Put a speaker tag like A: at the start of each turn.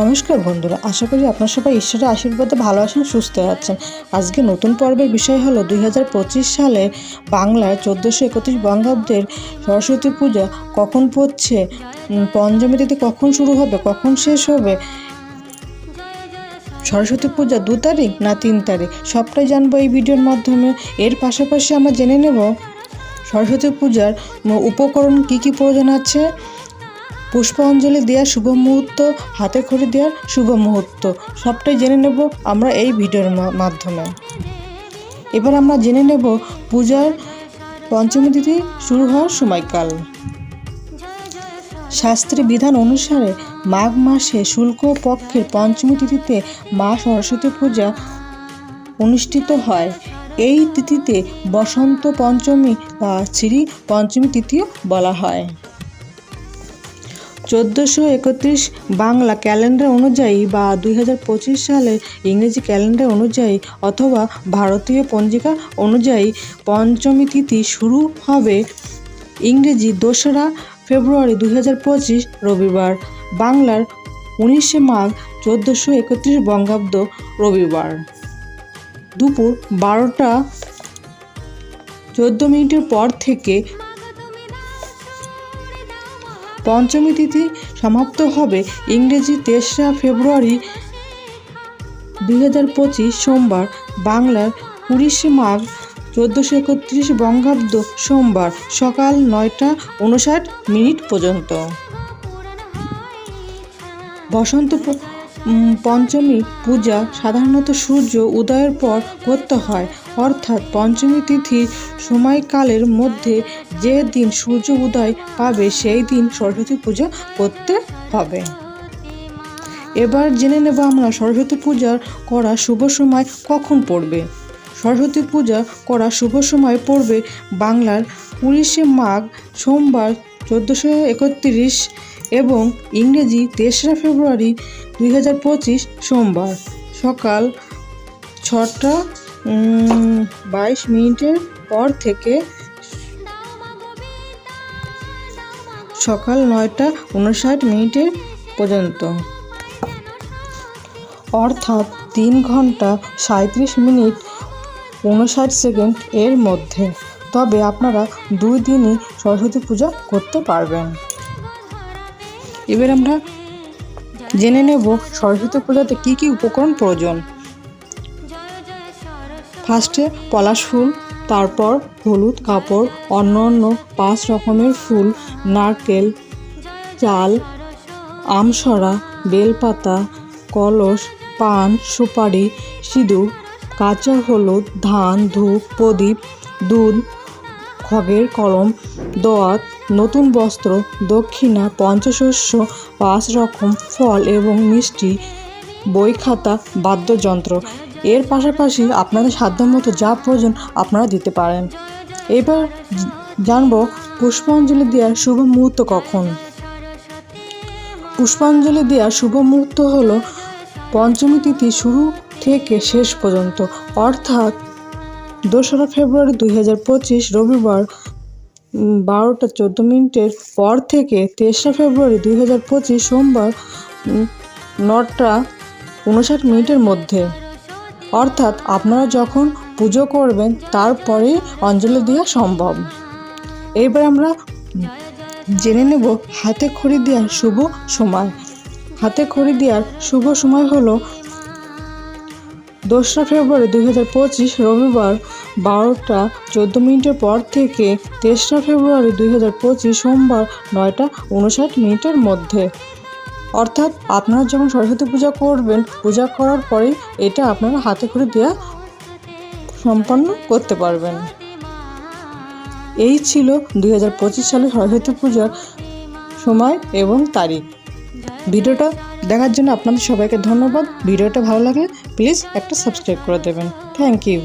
A: নমস্কার বন্ধুরা, আশা করি আপনার সবাই ঈশ্বরের আশীর্বাদে ভালো আছেন, সুস্থ আছেন। আজকে নতুন পর্বের বিষয় হলো 2025 সালে বাংলার 1431 বঙ্গাব্দের সরস্বতী পূজা কখন পড়ছে, পঞ্চমী তিথি কখন শুরু হবে, কখন শেষ হবে, সরস্বতী পূজা 2 তারিখ না 3 তারিখ, সবটাই জানবো এই ভিডিওর মাধ্যমে। এর পাশাপাশি আমরা জেনে নেব সরস্বতী পূজার উপকরণ কী কী প্রয়োজন আছে, পুষ্পাঞ্জলি দেওয়ার শুভ মুহূর্ত, হাতে খড়ি দেওয়ার শুভ মুহূর্ত, সবটাই জেনে নেব আমরা এই ভিডিওর মাধ্যমে। এবার আমরা জেনে নেব পূজার পঞ্চমী তিথি শুরু হওয়ার সময়কাল। শাস্ত্রীয় বিধান অনুসারে মাঘ মাসে শুক্ল পক্ষের পঞ্চমী তিথিতে মা সরস্বতী পূজা অনুষ্ঠিত হয়। এই তিথিতে বসন্ত পঞ্চমী বা শ্রী পঞ্চমী তিথিও বলা হয়। 1431 বাংলা ক্যালেন্ডার অনুযায়ী বা 2025 সালের ইংরেজি ক্যালেন্ডার অনুযায়ী অথবা ভারতীয় পঞ্জিকা অনুযায়ী পঞ্চমী তিথি শুরু হবে ইংরেজি 2রা ফেব্রুয়ারি 2025 রবিবার, বাংলার 19শে মাঘ 1431 বঙ্গাব্দ রবিবার দুপুর 12টা 14 মিনিটের পর থেকে পঞ্চমী তিথি সমাপ্ত হবে ইংরেজি 3রা ফেব্রুয়ারি 2025 সোমবার, বাংলার 19শে মাঘ 1431 বঙ্গাব্দ সোমবার সকাল 9টা 59 পর্যন্ত। বসন্ত পঞ্চমী পূজা সাধারণত সূর্য উদয়ের পর করতে হয়, অর্থাৎ পঞ্চমী তিথির সময়কালের মধ্যে যে দিন সূর্য উদয় পাবে সেই দিন সরস্বতী পূজা করতে হবে। এবার জেনে নেব আমরা সরস্বতী পূজা করা শুভ সময় কখন পড়বে। সরস্বতী পূজা করা শুভ সময় পড়বে বাংলার 19শে মাঘ সোমবার 1431 এবং ইংরেজি 3রা ফেব্রুয়ারি 2025 সোমবার সকাল 6টা 22 মিনিটের পর থেকে সকাল 9টা 59 পর্যন্ত, অর্থাৎ 3 ঘন্টা 37 মিনিট 59 সেকেন্ড এর মধ্যে। তবে আপনারা 2 দিনই সরস্বতী পূজা করতে পারবেন। এবার আমরা জেনে নেব সরস্বতী পূজাতে কী কী উপকরণ প্রয়োজন। ফার্স্টে পলাশ ফুল, তারপর হলুদ কাপড়, অন্য 5 রকমের ফুল, নারকেল, চাল, আমসরা, বেলপাতা, কলস, পান, সুপারি, সিঁদুর, কাঁচা হলুদ, ধান, ধূপ, প্রদীপ, দুধ, খগের কলম, দোয়াত, নতুন বস্ত্র, দক্ষিণা, পঞ্চশস্য, 5 রকম ফল এবং মিষ্টি, বই, খাতা, বাদ্যযন্ত্র। এর পাশাপাশি আপনাদের সাধ্যমতো যা প্রয়োজন আপনারা দিতে পারেন। এবার জানব পুষ্পাঞ্জলি দেওয়ার শুভ মুহূর্ত কখন। পুষ্পাঞ্জলি দেওয়ার শুভ মুহূর্ত হলো পঞ্চমী তিথি শুরু থেকে শেষ পর্যন্ত, অর্থাৎ 2রা ফেব্রুয়ারি 2025 রবিবার 12টা 14 মিনিটের পর থেকে 3রা ফেব্রুয়ারি 2025 সোমবার 9টা 59 মিনিটের মধ্যে, অর্থাৎ আপনারা যখন পুজো করবেন তারপরেই অঞ্জলি দেওয়া সম্ভব। এবার আমরা জেনে নেব হাতে খড়ি দেওয়ার শুভ সময়। হাতে খড়ি দেওয়ার শুভ সময় হলো 2রা ফেব্রুয়ারি 2025 রবিবার 12টা 14 মিনিটের পর থেকে 3রা ফেব্রুয়ারি 2025 সোমবার 9টা 59 মিনিটের মধ্যে, অর্থাৎ আপনারা যখন সরস্বতী পূজা করবেন, পূজা করার পরেই এটা আপনারা হাতে খড়ি দেওয়া সম্পন্ন করতে পারবেন। এই ছিল 2025 সালে সরস্বতী পূজার সময় এবং তারিখ। ভিডিওটা দেখার জন্য আপনাদের সবাইকে ধন্যবাদ। ভিডিওটা ভালো লাগলে প্লিজ একটা সাবস্ক্রাইব করে দেবেন। Thank you.